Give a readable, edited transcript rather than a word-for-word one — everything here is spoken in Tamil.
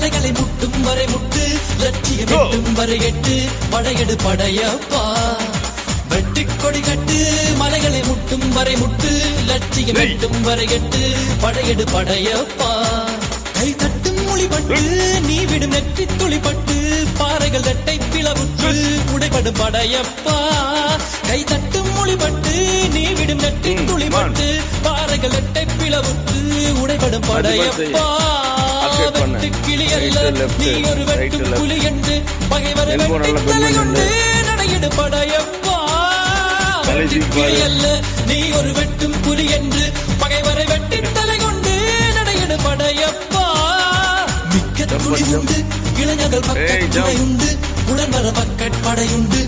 மலைகளை முட்டும் வரை முட்டு லட்சியம் எட்டும் வரை எட்டு படையெடு படையப்பா வெட்டுக் கொடி கட்டு மலைகளை முட்டும் வரை முட்டு லட்சியம் எட்டும் வரை எட்டு படையெடு படையப்பா கை தட்டும் மொழிபட்டு நீ விடும் நெற்றி துளிப்பட்டு பாறைகள் ரெட்டை பிளவுற்று உடைபடும் படையப்பா கை தட்டும் மொழிபட்டு நீ விடும் நெற்றி துளிப்பட்டு பாறைகள் ரெட்டை பிளவுற்று உடைபடும் படையப்பா வெட்டு கிளி அல்ல நீ ஒரு வெட்டும் புலி என்று பகைவரை வெட்டி தலை கொண்டு நடையிடு படையப்பா வெட்டு கிளி அல்ல நீ ஒரு வெட்டும் புலி என்று பகைவரை வெட்டி தலை கொண்டு நடையிடு படையப்பா மிக்க துணி உண்டு இளைஞர்கள் பக்கத்துடையுண்டு உடன்வர பக்கட் படையுண்டு